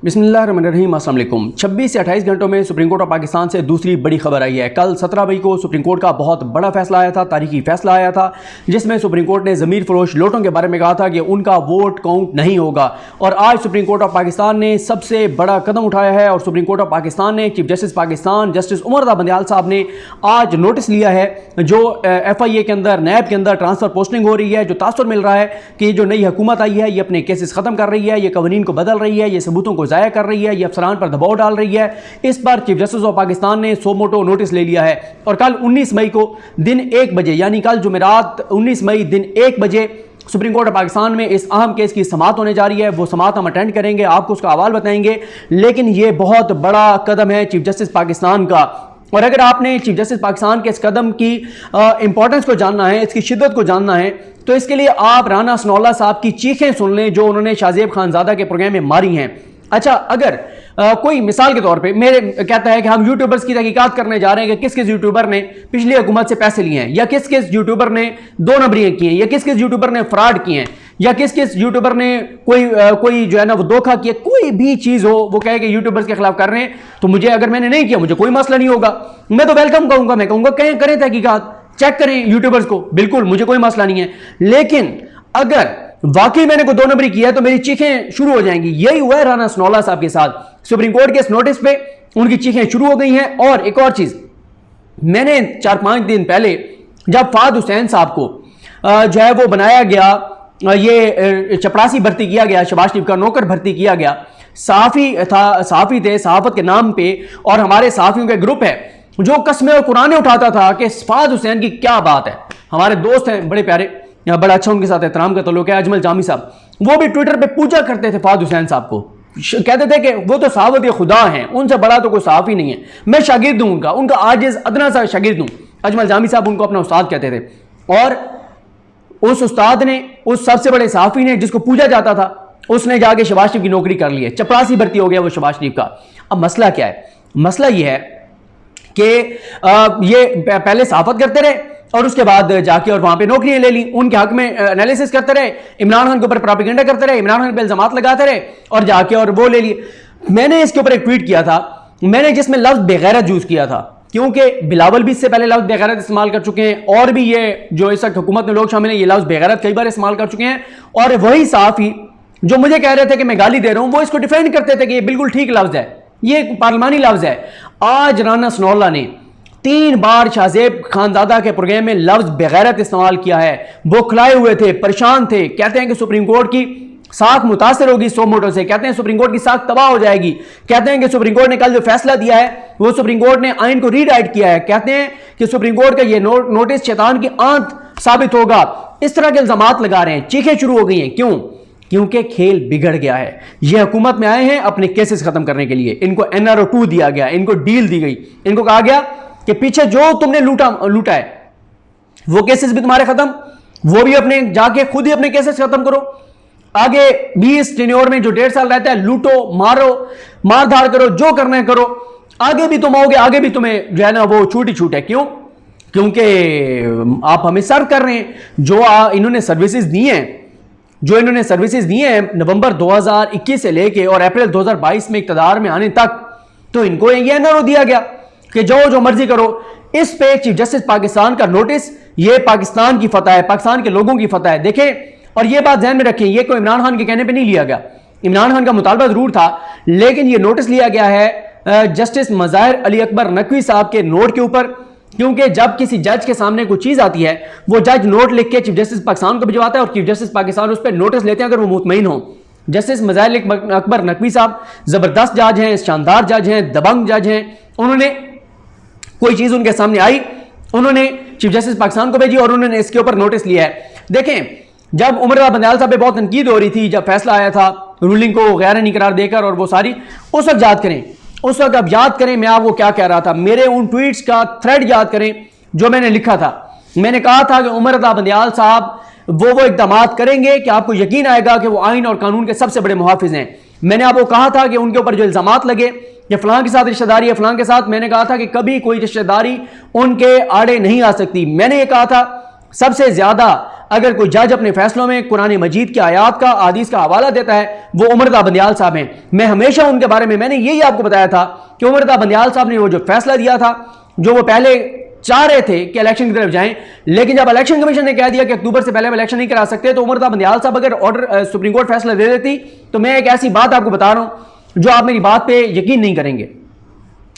बिस्मिल्लाहिर्रहमानिर्रहीम। अस्सलाम वालेकुम। 26 से 28 घंटों में सुप्रीम कोर्ट ऑफ पाकिस्तान से दूसरी बड़ी खबर आई है। कल 17 मई को सुप्रीम कोर्ट का बहुत बड़ा फैसला आया था, तारीखी फैसला आया था, जिसमें सुप्रीम कोर्ट ने ज़मीर फरोश लोटों के बारे में कहा था कि उनका वोट काउंट नहीं होगा। और आज सुप्रीम कोर्ट ऑफ पाकिस्तान ने सबसे बड़ा कदम उठाया है और सुप्रीम कोर्ट ऑफ पाकिस्तान ने chief justice Pakistan justice Umar Raza Bandial साहब ने आज नोटिस लिया है। जो FIA के अंदर नैब के अंदर ट्रांसफ़र पोस्टिंग हो रही है, जो तासुर मिल रहा है कि जो नई हुकूमत आई है ये अपने केसेस ख़त्म कर रही है, ये कवानीन को बदल रही है, ये सबूतों को ज़ाया कर रही है, ये अफसरान पर दबाव डाल रही है। इस पर चीफ जस्टिस ऑफ पाकिस्तान ने सो मोटो नोटिस ले लिया है और कल 19 मई को दिन 1 बजे यानी कल जुमेरात 19 मई दिन 1 बजे सुप्रीम कोर्ट ऑफ पाकिस्तान में इस अहम केस की समाअत होने जा रही है। वो समाअत हम अटेंड करेंगे, आपको उसका अहवाल बताएंगे। लेकिन ये बहुत बड़ा कदम है चीफ जस्टिस पाकिस्तान का। और अगर आपने चीफ जस्टिस पाकिस्तान के इस कदम की इंपॉर्टेंस को जानना है, इसकी शिद्दत को जानना है, तो इसके लिए आप राना सनौल्लाह साहब की चीखें सुन लें जो उन्होंने शाहजेब खानजादा के प्रोग्राम में मारी हैं। अच्छा, अगर कोई मिसाल के तौर पे मेरे कहता है कि हम यूट्यूबर्स की तहकीकात करने जा रहे हैं कि किस किस यूट्यूबर ने पिछली हुकूमत से पैसे लिए हैं, या किस किस यूट्यूबर ने 2 नंबरियां की हैं, या किस किस यूट्यूबर ने फ्रॉड किए हैं, या किस किस यूट्यूबर ने कोई जो है ना वो धोखा किया, कोई भी चीज़ हो वो कहे कि यूट्यूबर्स के खिलाफ कर रहे हैं, तो मुझे अगर मैंने नहीं किया मुझे कोई मसला नहीं होगा, मैं तो वेलकम कहूँगा। मैं कहूँगा करें तहकीकात, चेक करें यूट्यूबर्स को, बिल्कुल मुझे कोई मसला नहीं है। लेकिन अगर वाकई मैंने कोई 2 नंबरी किया है तो मेरी चीखें शुरू हो जाएंगी। यही हुआ है राना सनौल्लाह साहब के साथ। सुप्रीम कोर्ट के इस नोटिस पे उनकी चीखें शुरू हो गई हैं। और एक और चीज, मैंने 4-5 दिन पहले जब फहद हुसैन साहब को जो है वो बनाया गया, ये चपरासी भर्ती किया गया, शहबाज शरीफ का नौकर भर्ती किया गया, सहाफ़ी थे सहाफत के नाम पे, और हमारे सहाफ़ियों का ग्रुप है जो कस्में और कुरानें उठाता था कि फहद हुसैन की क्या बात है। हमारे दोस्त हैं बड़े प्यारे, बड़ा अच्छा उनके साथ एहतराम का ताल्लुक है, अजमल जामी साहब, वो भी ट्विटर पे पूजा करते थे फहद हुसैन साहब को, कहते थे कि वो तो सहावत खुदा हैं, उनसे बड़ा तो कोई सहाफ़ी नहीं है, मैं शागिर्द हूं उनका आजिज़ अदना सा शागिर्द हूं। अजमल जामी साहब उनको अपना उस्ताद कहते थे। और उस उस्ताद ने, उस सबसे बड़े सहाफ़ी ने जिसको पूजा जाता था, उसने जाके शहबाज शरीफ की नौकरी कर ली है, चपरासी भर्ती हो गया वो शहबाज शरीफ का। अब मसला क्या है? मसला ये है कि ये पहले सहाफत करते रहे और उसके बाद जाके और वहां पे नौकरियां ले ली, उनके हक में एनालिसिस करते रहे, इमरान खान के ऊपर प्रोपेगेंडा करते रहे, इमरान खान पे इल्जामात लगाते रहे और जाके और वो ले लिए। मैंने इसके ऊपर एक ट्वीट किया था, मैंने जिसमें लफ्ज बेगैरत यूज किया था, क्योंकि बिलावल भी इससे पहले लफ्ज बेगैरत इस्तेमाल कर चुके हैं, और भी ये जो इस वक्त हुकूमत में लोग शामिल हैं ये लफ्ज बेगैरत कई बार इस्तेमाल कर चुके हैं। और वही सहाफी जो मुझे कह रहे थे कि मैं गाली दे रहा हूं, वो इसको डिफेंड करते थे कि ये बिल्कुल ठीक लफ्ज है, ये एक पार्लिमानी लफ्ज है। आज राना सनौल्लाह ने 3 बार शाहजेब खानजादा के प्रोग्राम में लफ्ज बेगैरत इस्तेमाल किया है। वो खिलाए हुए थे, परेशान थे, कहते हैं कि सुप्रीम कोर्ट की साख मुतासर होगी सो मोटो से, कहते हैं सुप्रीम कोर्ट की साख तबाह हो जाएगी, कहते हैं कि सुप्रीम कोर्ट ने कल जो फैसला दिया है वो सुप्रीम कोर्ट ने आइन को रीराइट किया है, कहते हैं कि सुप्रीम कोर्ट का ये नोटिस शैतान की आंत साबित होगा। इस तरह के इल्जामात लगा रहे हैं, चीखें शुरू हो गई हैं। क्यों? क्योंकि खेल बिगड़ गया है। ये हुकूमत में आए हैं अपने केसेस खत्म करने के लिए, इनको NRO 2 दिया गया, इनको डील दी गई, इनको कहा गया कि पीछे जो तुमने लूटा है वो केसेस भी तुम्हारे खत्म, वो भी अपने जाके खुद ही अपने केसेस खत्म करो। आगे 20 टेन्योर में जो 1.5 साल रहता है, लूटो, मारो, मारधाड़ करो, जो करना है करो, आगे भी तुम आओगे, आगे भी तुम्हें जो है ना वो छूट ही छूट है। क्यों? क्योंकि आप हमें सर्व कर रहे हैं। जो इन्होंने सर्विसेज दी हैं, जो इन्होंने सर्विसेज दी हैं नवंबर 2021 से लेके और अप्रैल 2022 में इक्तदार में आने तक, तो इनको ये NRO दिया गया कि जो मर्जी करो। इस पे चीफ जस्टिस पाकिस्तान का नोटिस, ये पाकिस्तान की फतह है, पाकिस्तान के लोगों की फतह है। देखें, और ये बात ध्यान में रखें, ये कोई इमरान खान के कहने पे नहीं लिया गया, इमरान खान का मुतालबा जरूर था, लेकिन ये नोटिस लिया गया है जस्टिस मज़ाहिर अली अकबर नकवी साहब के नोट के ऊपर। क्योंकि जब किसी जज के सामने कोई चीज आती है, वो जज नोट लिख के चीफ जस्टिस पाकिस्तान को भिजवाता है और चीफ जस्टिस पाकिस्तान उस पर नोटिस लेते हैं अगर वो मुतमईन हो। जस्टिस मज़ाहिर अली अकबर नकवी साहब जबरदस्त जज हैं, शानदार जज हैं, दबंग जज हैं। उन्होंने कोई चीज उनके सामने आई, उन्होंने चीफ जस्टिस पाकिस्तान को भेजी और उन्होंने इसके ऊपर नोटिस लिया है। देखें, जब उमर रज़ा बंदियाल साहब पे बहुत तनकीद हो रही थी, जब फैसला आया था रूलिंग को गैर नहीं करार देकर, और वो सारी उस वक्त याद करें, उस वक्त आप याद करें मैं आपको क्या कह रहा था, मेरे उन ट्वीट्स का थ्रेड याद करें जो मैंने लिखा था। मैंने कहा था कि उमर रज़ा बंदियाल साहब वो इक़दाम करेंगे कि आपको यकीन आएगा कि वो आइन और कानून के सबसे बड़े मुहाफिज हैं। मैंने आपको कहा था कि उनके ऊपर जो इल्जामात लगे कि फलां के साथ रिश्तेदारी है, फलां के साथ, मैंने कहा था कि कभी कोई रिश्तेदारी उनके आड़े नहीं आ सकती। मैंने ये कहा था सबसे ज्यादा अगर कोई जज अपने फैसलों में कुरान मजीद की आयात का, हदीस का हवाला देता है, वो उमरदा बंदियाल साहब हैं। मैं हमेशा उनके बारे में मैंने यही आपको बताया था कि उमरदा बंदियाल साहब ने वो जो फैसला दिया था, जो वो पहले चाह रहे थे कि इलेक्शन की तरफ जाएं, लेकिन जब इलेक्शन कमीशन ने कह दिया कि अक्टूबर से पहले हम इलेक्शन नहीं करा सकते, तो उमरदा बंदियाल साहब अगर ऑर्डर सुप्रीम कोर्ट फैसला दे देती, तो मैं एक ऐसी बात आपको बता रहा हूं जो आप मेरी बात पे यकीन नहीं करेंगे,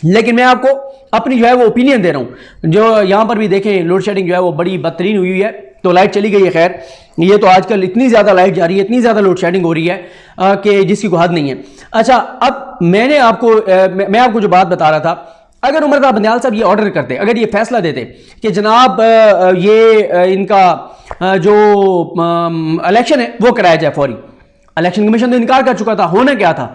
लेकिन मैं आपको अपनी जो है वो ओपिनियन दे रहा हूं। जो यहां पर भी देखें लोड शेडिंग जो है वो बड़ी बदतरीन हुई है, तो लाइट चली गई है। खैर, ये तो आजकल इतनी ज्यादा लाइट जा रही है, इतनी ज्यादा लोड शेडिंग हो रही है कि जिसकी कोई हद नहीं है। अच्छा, अब मैं आपको जो बात बता रहा था, अगर उमरदा बंदियाल साहब ये ऑर्डर करते, अगर ये फैसला देते कि जनाब ये इनका जो इलेक्शन है वो कराया जाए फौरी, इलेक्शन कमीशन तो इनकार कर चुका था। होना क्या था,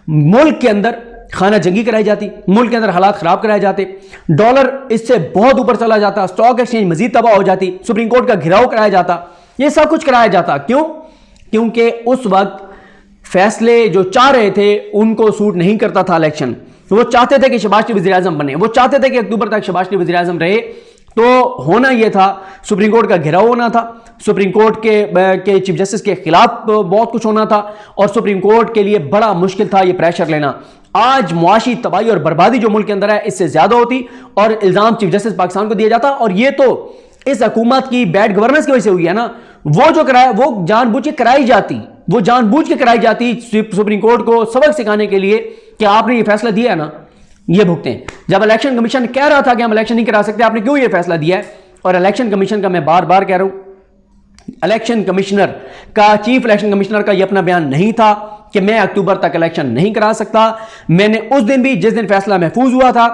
मुल्क के अंदर खाना जंगी कराई जाती, मुल्क के अंदर हालात खराब कराए जाते, डॉलर इससे बहुत ऊपर चला जाता, स्टॉक एक्सचेंज मजीद तबाह हो जाती, सुप्रीम कोर्ट का घिराव कराया जाता, ये सब कुछ कराया जाता। क्यों? क्योंकि उस वक्त फैसले जो चाह रहे थे उनको सूट नहीं करता था इलेक्शन। तो वो चाहते थे कि शहबाज शरीफ वज़ीर आज़म बने, वो चाहते थे कि अक्टूबर तक शहबाज शरीफ वज़ीर आज़म रहे। तो होना यह था, सुप्रीम कोर्ट का घेराव होना था, सुप्रीम कोर्ट के चीफ जस्टिस के खिलाफ बहुत कुछ होना था, और सुप्रीम कोर्ट के लिए बड़ा मुश्किल था ये प्रेशर लेना। आज मुआशी तबाही और बर्बादी जो मुल्क के अंदर है इससे ज्यादा होती, और इल्जाम चीफ जस्टिस पाकिस्तान को दिया जाता, और ये तो इस हुकूमत की बैड गवर्नेंस की वजह से हुई है ना। वो जो कराया वो जानबूझ के कराई जाती, वो जानबूझ के कराई जाती सुप्रीम कोर्ट को सबक सिखाने के लिए कि आपने ये फैसला दिया है ना, ये भुगतें। जब इलेक्शन कमीशन कह रहा था कि हम इलेक्शन नहीं करा सकते, आपने क्यों ये फैसला दिया है? और इलेक्शन कमीशन का मैं बार बार कह रहा हूं, इलेक्शन कमिश्नर का, चीफ इलेक्शन कमिश्नर का ये अपना बयान नहीं था कि मैं अक्टूबर तक इलेक्शन नहीं करा सकता। मैंने उस दिन भी, जिस दिन फैसला महफूज हुआ था,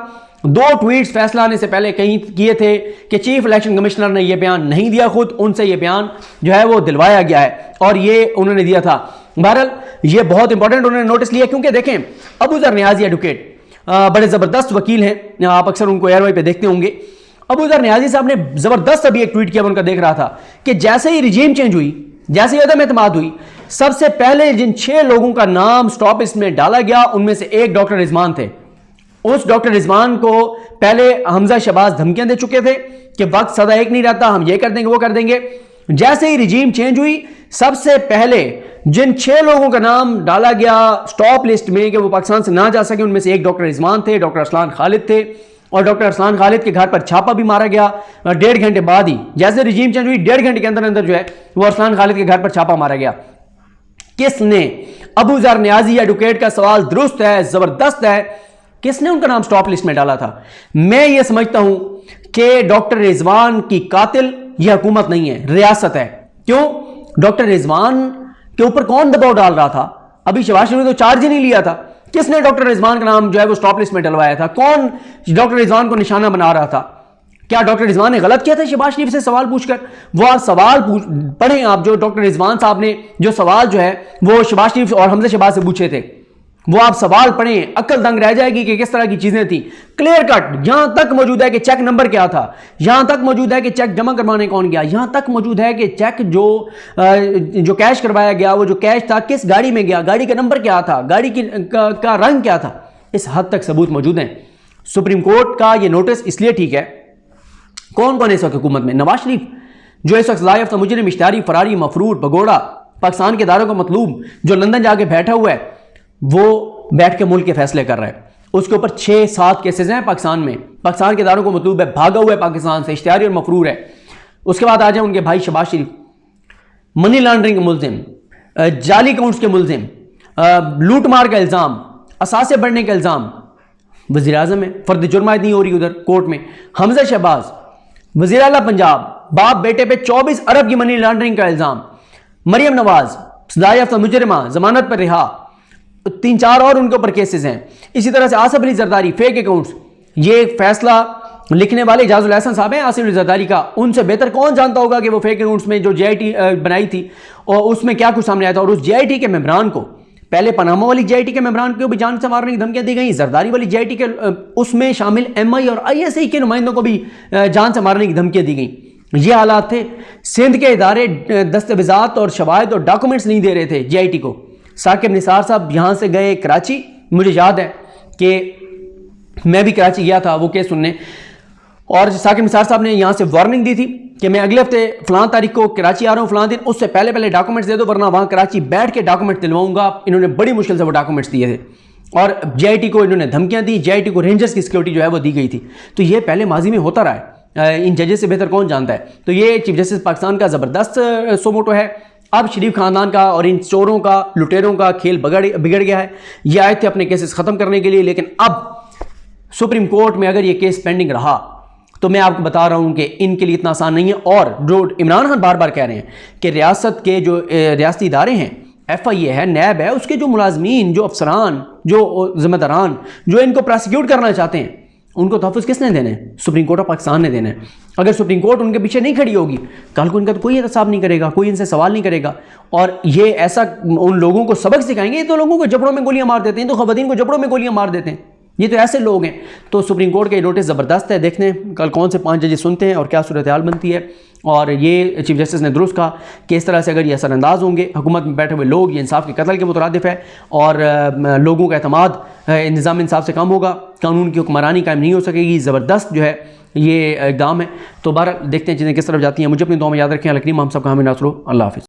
2 ट्वीट्स फैसला आने से पहले कहीं किए थे कि चीफ इलेक्शन कमिश्नर ने यह बयान नहीं दिया, खुद उनसे यह बयान जो है वो दिलवाया गया है, और ये उन्होंने दिया था। बहरहाल ये बहुत इंपॉर्टेंट उन्होंने नोटिस लिया, क्योंकि देखें अबू ज़र नियाज़ी एडवोकेट बड़े ज़बरदस्त वकील हैं, आप अक्सर उनको एयरवाई पे देखते होंगे। अबू ज़र नियाज़ी साहब ने ज़बरदस्त अभी एक ट्वीट किया, उनका देख रहा था कि जैसे ही रिजीम चेंज हुई, जैसे ही अदम एतमाद हुई, सबसे पहले जिन 6 लोगों का नाम स्टॉप लिस्ट में डाला गया उनमें से एक डॉक्टर रिजवान थे। उस डॉक्टर रिजवान को पहले हमजा शहबाज धमकियां दे चुके थे कि वक्त सदा एक नहीं रहता, हम ये कर देंगे वो कर देंगे। जैसे ही रिजीम चेंज हुई, सबसे पहले जिन 6 लोगों का नाम डाला गया स्टॉप लिस्ट में कि वो पाकिस्तान से ना जा सके, उनमें से एक डॉक्टर रिजवान थे, डॉक्टर अरसलान खालिद थे, और डॉक्टर अरसलान खालिद के घर पर छापा भी मारा गया 1.5 घंटे बाद ही। जैसे रिजीम चेंज हुई 1.5 घंटे के अंदर अंदर जो है वो अरसलान खालिद के घर पर छापा मारा गया। किसने? अबू ज़र नियाज़ी एडवोकेट का सवाल दुरुस्त है, जबरदस्त है, किसने उनका नाम स्टॉप लिस्ट में डाला था? मैं ये समझता हूं कि डॉक्टर रिजवान की कातिल यह हुकूमत नहीं है, रियासत है। क्यों? डॉक्टर रिजवान के ऊपर कौन दबाव डाल रहा था? अभी शहबाज शरीफ ने तो चार्ज ही नहीं लिया था। किसने डॉक्टर रिजवान का नाम जो है वो स्टॉप लिस्ट में डलवाया था? कौन डॉक्टर रिजवान को निशाना बना रहा था? क्या डॉक्टर रिजवान ने गलत किया था शहबाज शरीफ से सवाल पूछकर? वो आप सवाल पढ़ें, आप जो डॉक्टर रिजवान साहब ने जो सवाल जो है वो शहबाज शरीफ और हमजा शहबाज से पूछे थे, वो आप सवाल पढ़ें, अक्ल दंग रह जाएगी कि किस तरह की चीजें थी। क्लियर कट यहां तक मौजूद है कि चेक नंबर क्या था, यहां तक मौजूद है कि चेक जमा करवाने कौन गया, यहां तक मौजूद है कि चेक जो कैश करवाया गया, वो जो कैश था किस गाड़ी में गया, गाड़ी का नंबर क्या था, गाड़ी का रंग क्या था। इस हद तक सबूत मौजूद हैं। सुप्रीम कोर्ट का यह नोटिस इसलिए ठीक है। कौन कौन है इस वक्त हुकूमत में? नवाज शरीफ जो इस वक्त सज़ा याफ्ता मुजरिम, इश्तिहारी, फरारी, मफरूर, भगोड़ा, पाकिस्तान के दारों का मतलूब, जो लंदन जाके बैठा हुआ है, वो बैठ के मुल्क के फैसले कर रहा है। उसके ऊपर 6-7 केसेस हैं पाकिस्तान में, पाकिस्तान के दारों को मतलूब है, भागा हुआ है पाकिस्तान से, इश्तिहारी और मफरूर है। उसके बाद आ जाए उनके भाई शहबाज शरीफ, मनी लॉन्ड्रिंग के मुलजिम, जाली अकाउंट्स के मुलजिम, लूट मार का इल्ज़ाम, असासे बढ़ने का इल्ज़ाम, वज़ीर आज़म है, फर्द जुर्मायत नहीं हो रही उधर कोर्ट में। हमजा शहबाज वज़ीर आला पंजाब, बाप बेटे पे 24 अरब की मनी लॉन्ड्रिंग का इल्ज़ाम। मरियम नवाज सज़ा याफ्ता मुजरिमा, जमानत पर रिहा, 3-4 और उनके ऊपर केसेस हैं। इसी तरह से आसिफ अली जरदारी, फेक अकाउंट्स। ये फैसला लिखने वाले इजाजुल एहसन साहब हैं आसिफ अली जरदारी का। उनसे बेहतर कौन जानता होगा कि वो फेक अकाउंट्स में जो JIT बनाई थी और उसमें क्या कुछ सामने आया था। और उस JIT के मेंबरान को, पहले पनामा वाली JIT के मेंबरान को भी जान से मारने की धमकियां दी गई, जरदारी वाली JIT के उसमें शामिल MI और ISI के नुमाइंदों को भी जान से मारने की धमकियां दी गई। ये हालात थे। सिंध के इदारे दस्तावेजात और शवाहिद और डॉक्यूमेंट्स नहीं दे रहे थे JIT को। साकिब निसार साहब यहाँ से गए कराची, मुझे याद है कि मैं भी कराची गया था वो केस सुनने, और साकिब निसार साहब ने यहाँ से वार्निंग दी थी कि मैं अगले हफ्ते फलां तारीख को कराची आ रहा हूँ फलां दिन, उससे पहले पहले डॉक्यूमेंट्स दे दो वरना वहाँ कराची बैठ के डॉक्यूमेंट दिलवाऊंगा। इन्होंने बड़ी मुश्किल से वो डॉक्यूमेंट्स दिए थे और JIT को इन्होंने धमकियाँ दी, JIT को रेंजर्स की सिक्योरिटी जो है वो दी गई थी। तो ये पहले माजी में होता रहा है, इन जजेस से बेहतर कौन जानता है। तो ये चीफ जस्टिस पाकिस्तान का ज़बरदस्त सोमोटो है। अब शरीफ खानदान का और इन चोरों का, लुटेरों का खेल बिगड़ गया है। ये आए थे अपने केसेस ख़त्म करने के लिए, लेकिन अब सुप्रीम कोर्ट में अगर ये केस पेंडिंग रहा तो मैं आपको बता रहा हूं कि इनके लिए इतना आसान नहीं है। और जो इमरान खान बार बार कह रहे हैं कि रियासत के जो रियासती इदारे हैं, FIA है, नैब है, उसके जो मुलाजमीन, जो अफसरान, जो जिम्मेदारान जो इनको प्रोसिक्यूट करना चाहते हैं, उनको तहफ़्फ़ुज़ किसने देने हैं? सुप्रीम कोर्ट ऑफ पाकिस्तान ने देना है। अगर सुप्रीम कोर्ट उनके पीछे नहीं खड़ी होगी, कल को इनका तो कोई एहतसाब नहीं करेगा, कोई इनसे सवाल नहीं करेगा। और ये ऐसा उन लोगों को सबक सिखाएंगे। ये तो लोगों को जबड़ों में गोलियां मार देते हैं, तो ख़वातीन को जबड़ों में गोलियां मार देते हैं। ये तो ऐसे लोग हैं। तो सुप्रीम कोर्ट के नोटिस ज़बरदस्त है। देखते हैं कल कौन से 5 जजेस सुनते हैं और क्या सूरत हाल बनती है। और ये चीफ जस्टिस ने दुरुस्त कहा कि इस तरह से अगर ये असरअंदाज होंगे, हुकूमत में बैठे हुए लोग, ये इंसाफ के कत्ल के मुतरादिफ है और लोगों का एतमाद निज़ाम इंसाफ से कम होगा, कानून की हुक्मरानी कायम नहीं हो सकेगी। ज़बरदस्त जो है ये इक़दाम है। तो बहरहाल देखते हैं चीज़ें किस तरफ जाती हैं। मुझे अपनी दुआ में याद रखें। अल करीम हम सब का हमें नासरो। अल्लाह हाफ़िज़।